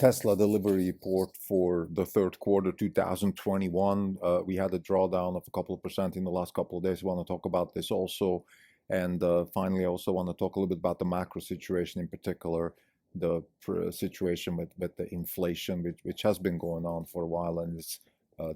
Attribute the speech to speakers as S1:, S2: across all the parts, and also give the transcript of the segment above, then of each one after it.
S1: Tesla delivery report for the third quarter 2021. We had a drawdown of a couple of percent in the last couple of days. We want to talk about this also. And finally, I also want to talk a little bit about the macro situation, in particular, the situation with the inflation, which has been going on for a while and is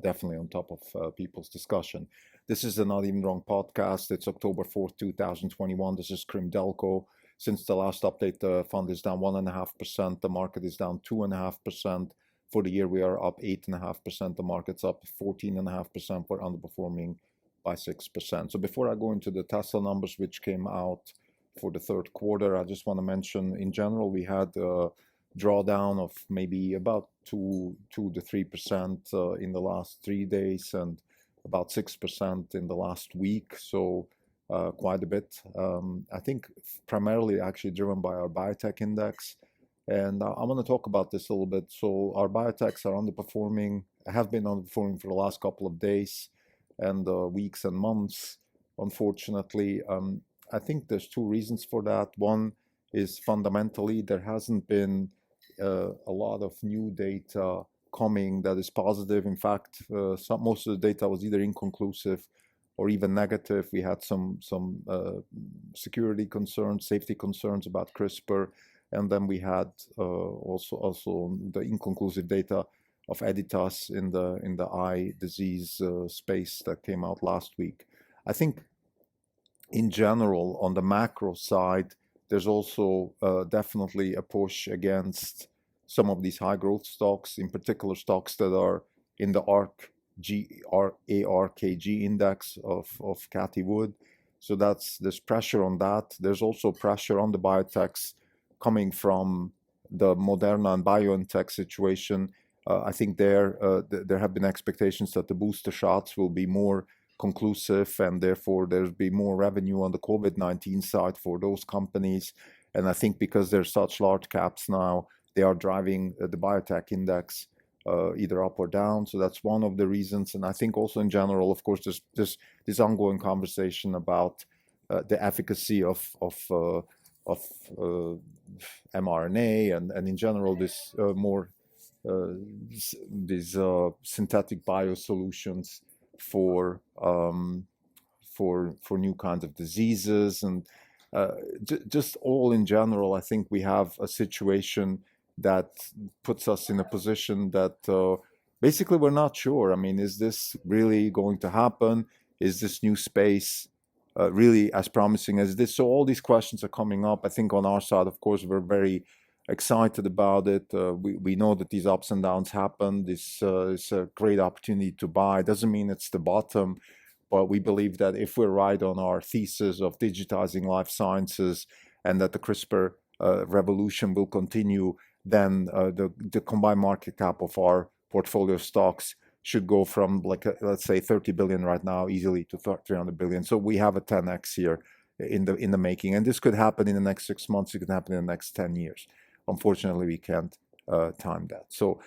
S1: definitely on top of people's discussion. This is the Not Even Wrong podcast. It's October 4th, 2021. This is Krim Delco. Since the last update, the fund is down 1.5%. The market is down 2.5%. For the year, we are up 8.5%. The market's up 14.5%. We're underperforming by 6%. So before I go into the Tesla numbers, which came out for the third quarter, I just want to mention, in general, we had a drawdown of maybe about 2 to 3% in the last 3 days and about 6% in the last week. So quite a bit. I think primarily actually driven by our biotech index. And I want to talk about this a little bit. So our biotechs are underperforming, have been underperforming for the last couple of days and weeks and months, unfortunately. I think there's two reasons for that. One is fundamentally there hasn't been a lot of new data coming that is positive. In fact, most of the data was either inconclusive or even negative. We had some security concerns, safety concerns about CRISPR, and then we had also the inconclusive data of Editas in the eye disease space that came out last week. I think in general, on the macro side, there's also definitely a push against some of these high growth stocks, in particular stocks that are in the ARKG index of Cathie Wood. So there's pressure on that. There's also pressure on the biotechs coming from the Moderna and BioNTech situation. I think there have been expectations that the booster shots will be more conclusive, and therefore there'll be more revenue on the COVID-19 side for those companies. And I think because they're such large caps now, they are driving the biotech index either up or down. So that's one of the reasons. And I think also in general, of course, there's this ongoing conversation about the efficacy of mRNA and in general this these synthetic biosolutions for new kinds of diseases, and just all in general. I think we have a situation that puts us in a position that basically we're not sure. I mean, is this really going to happen? Is this new space really as promising as this? So all these questions are coming up. I think on our side, of course, we're very excited about it. We know that these ups and downs happen. This is a great opportunity to buy. Doesn't mean it's the bottom, but we believe that if we're right on our thesis of digitizing life sciences and that the CRISPR revolution will continue, then the combined market cap of our portfolio stocks should go from, like, let's say 30 billion right now easily to 300 billion. So we have a 10x here in the making, and this could happen in the next 6 months. It could happen in the next 10 years. Unfortunately, we can't time that. So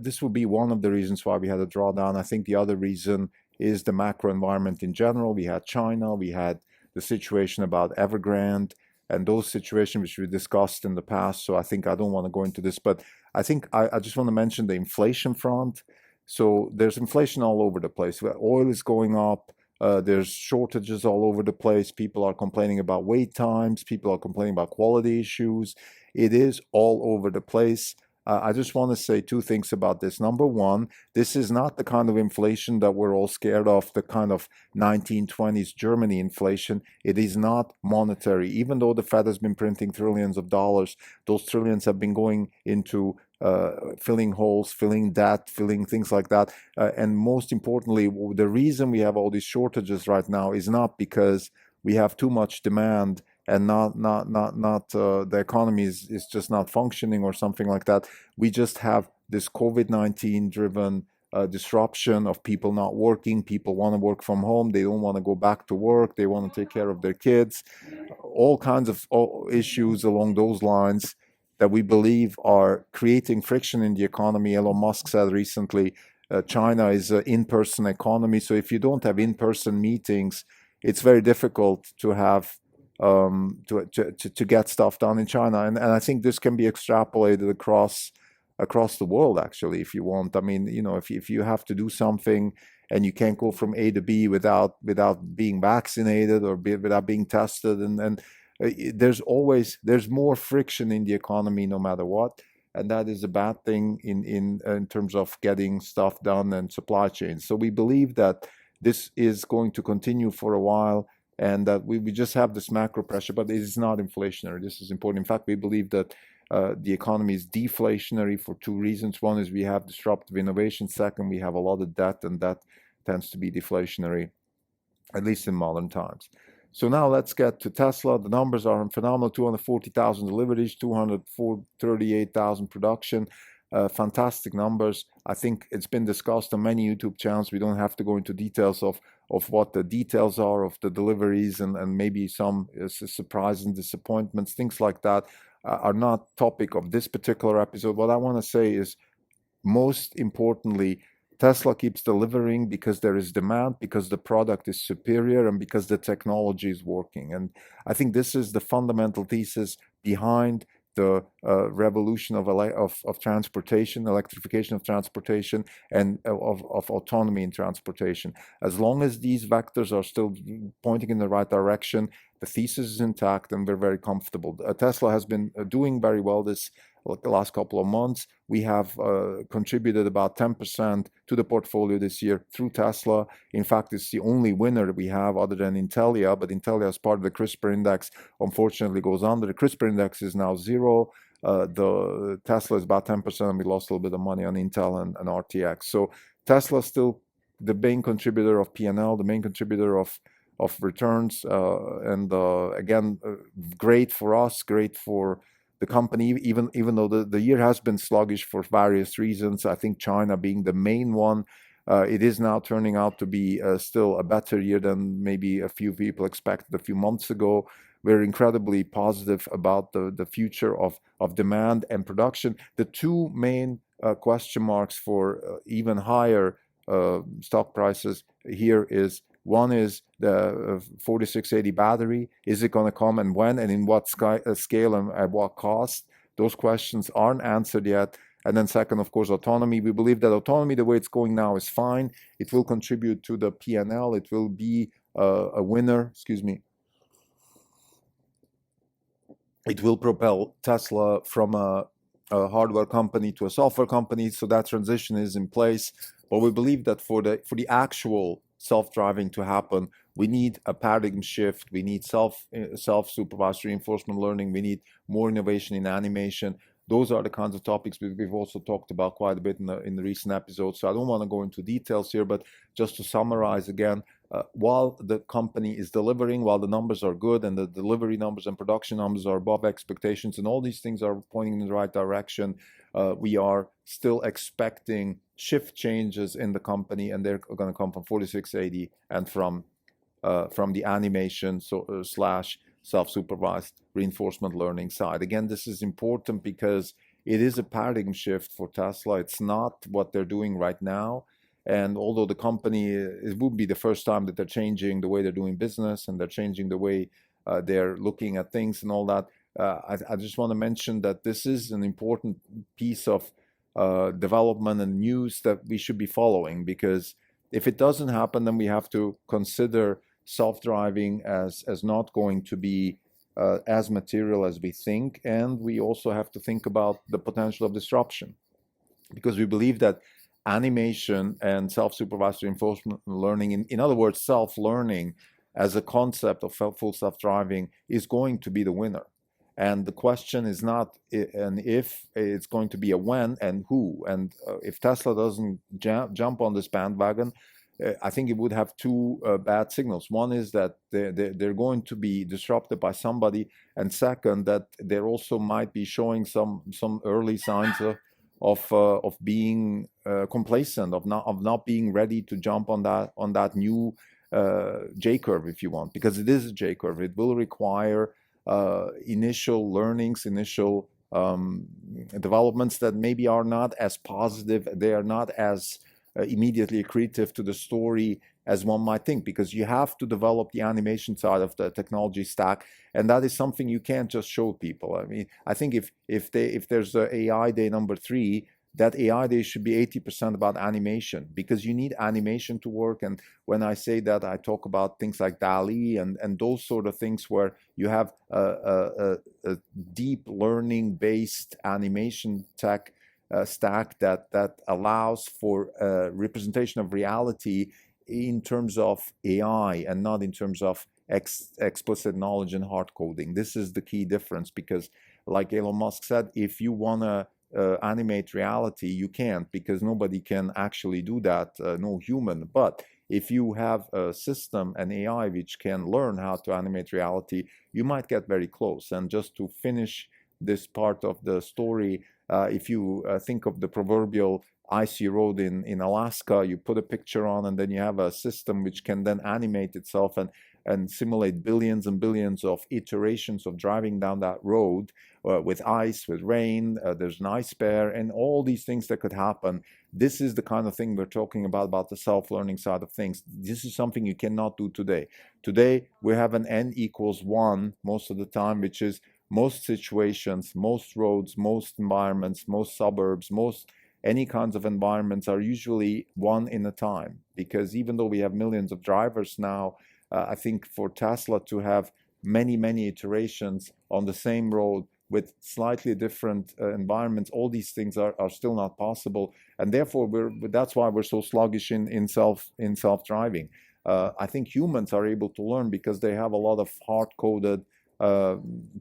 S1: this would be one of the reasons why we had a drawdown. I think the other reason is the macro environment in general. We had China, we had the situation about Evergrande, and those situations which we discussed in the past. So I think I don't want to go into this, but I think I just want to mention the inflation front. So there's inflation all over the place. Oil is going up. There's shortages all over the place. People are complaining about wait times. People are complaining about quality issues. It is all over the place. I just want to say two things about this. Number one, this is not the kind of inflation that we're all scared of, the kind of 1920s Germany inflation. It is not monetary. Even though the Fed has been printing trillions of dollars, those trillions have been going into filling holes, filling debt, filling things like that. And most importantly, the reason we have all these shortages right now is not because we have too much demand and the economy is just not functioning or something like that. We just have this COVID-19 driven disruption of people not working. People want to work from home. They don't want to go back to work. They want to take care of their kids. All kinds of issues along those lines that we believe are creating friction in the economy. Elon Musk said recently, China is an in-person economy. So if you don't have in-person meetings, it's very difficult to have to get stuff done in China. And I think this can be extrapolated across across the world, actually, if you want. I mean, if you have to do something and you can't go from A to B without being vaccinated or without being tested, and there's more friction in the economy no matter what, and that is a bad thing in terms of getting stuff done and supply chains. So we believe that this is going to continue for a while, and that we just have this macro pressure, but it is not inflationary. This is important. In fact, we believe that the economy is deflationary for two reasons. One is we have disruptive innovation. Second, we have a lot of debt, and that tends to be deflationary, at least in modern times. So now let's get to Tesla. The numbers are phenomenal: 240,000 deliveries, 238,000 production. Fantastic numbers. I think it's been discussed on many YouTube channels. We don't have to go into details of what the details are of the deliveries, and maybe some surprises and disappointments, things like that are not topic of this particular episode. What I want to say is, most importantly, Tesla keeps delivering because there is demand, because the product is superior, and because the technology is working. And I think this is the fundamental thesis behind the revolution of transportation, electrification of transportation, and of autonomy in transportation. As long as these vectors are still pointing in the right direction, the thesis is intact, and we're very comfortable. Tesla has been doing very well the last couple of months. We have contributed about 10% to the portfolio this year through Tesla. In fact, it's the only winner we have other than Intelia, but Intelia, as part of the CRISPR index, unfortunately goes under. The CRISPR index is now 0. The Tesla is about 10%, and we lost a little bit of money on Intel and RTX. So Tesla is still the main contributor of P&L, the main contributor of returns, and again, great for us, great for the company, even though the year has been sluggish for various reasons. I think China being the main one, it is now turning out to be still a better year than maybe a few people expected a few months ago. We're incredibly positive about the future of demand and production. The two main question marks for even higher stock prices here is, one is the 4680 battery. Is it going to come, and when, and in what scale, and at what cost? Those questions aren't answered yet. And then second, of course, autonomy. We believe that autonomy, the way it's going now, is fine. It will contribute to the P&L. It will be a winner. Excuse me. It will propel Tesla from a hardware company to a software company. So that transition is in place. But we believe that for the actual self-driving to happen, we need a paradigm shift. We need self-supervised reinforcement learning. We need more innovation in animation. Those are the kinds of topics we've also talked about quite a bit in the recent episodes. So I don't want to go into details here, but just to summarize again, while the company is delivering, while the numbers are good, and the delivery numbers and production numbers are above expectations, and all these things are pointing in the right direction, we are still expecting shift changes in the company, and they're going to come from 4680 and from the animation slash self-supervised reinforcement learning side. Again, this is important because it is a paradigm shift for Tesla. It's not what they're doing right now. And although the company, it would be the first time that they're changing the way they're doing business, and they're changing the way they're looking at things and all that, I just want to mention that this is an important piece of development and news that we should be following, because if it doesn't happen, then we have to consider self-driving as not going to be as material as we think, and we also have to think about the potential of disruption, because we believe that animation and self-supervised reinforcement learning, in other words, self-learning as a concept of full self-driving, is going to be the winner. And the question is not an if, it's going to be a when and who. And if Tesla doesn't jump on this bandwagon, I think it would have two bad signals. One is that they're going to be disrupted by somebody, and second, that they also might be showing some early signs of being complacent, of not being ready to jump on that new J curve, if you want, because it is a J curve. It will require initial learnings, initial developments that maybe are not as positive. They are not as immediately accretive to the story as one might think, because you have to develop the animation side of the technology stack, and that is something you can't just show people. I mean, I think if there's a AI day number 3, that AI day should be 80% about animation, because you need animation to work. And when I say that, I talk about things like DALL-E and those sort of things where you have a deep learning based animation tech stack that allows for representation of reality in terms of AI and not in terms of explicit knowledge and hard coding. This is the key difference, because like Elon Musk said, if you want to animate reality, you can't, because nobody can actually do that, no human. But if you have a system, an AI, which can learn how to animate reality, you might get very close. And just to finish this part of the story, if you think of the proverbial icy road in Alaska, you put a picture on, and then you have a system which can then animate itself and simulate billions and billions of iterations of driving down that road with ice, with rain, there's an ice bear, and all these things that could happen. This is the kind of thing we're talking about the self-learning side of things. This is something you cannot do today. Today, we have an n equals 1 most of the time, which is most situations, most roads, most environments, most suburbs, most any kinds of environments are usually one in a time. Because even though we have millions of drivers now, I think for Tesla to have many, many iterations on the same road with slightly different environments, all these things are still not possible. And therefore, that's why we're so sluggish in self-driving. I think humans are able to learn because they have a lot of hard-coded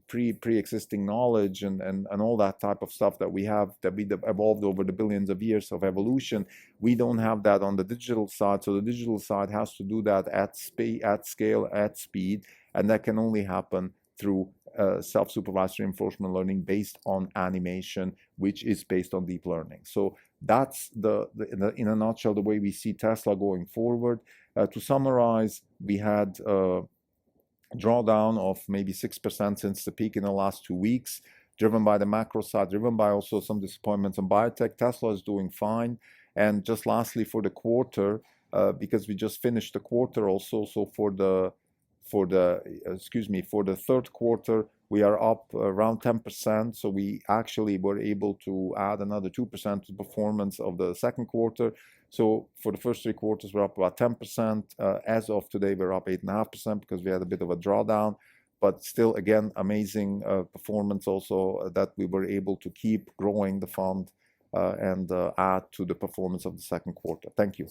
S1: pre-existing knowledge and all that type of stuff that we evolved over the billions of years of evolution. We don't have that on the digital side, so the digital side has to do that at scale, at speed, and that can only happen through self-supervised reinforcement learning based on animation, which is based on deep learning. So that's in a nutshell the way we see Tesla going forward. To summarize, we had drawdown of maybe 6% since the peak in the last 2 weeks, driven by the macro side, driven by also some disappointments in biotech. Tesla is doing fine. And just lastly, for the quarter, because we just finished the quarter also, so for the third quarter, we are up around 10%. So we actually were able to add another 2% to the performance of the second quarter. So for the first 3 quarters, we're up about 10%. As of today, we're up 8.5% because we had a bit of a drawdown. But still, again, amazing performance also that we were able to keep growing the fund and add to the performance of the second quarter. Thank you.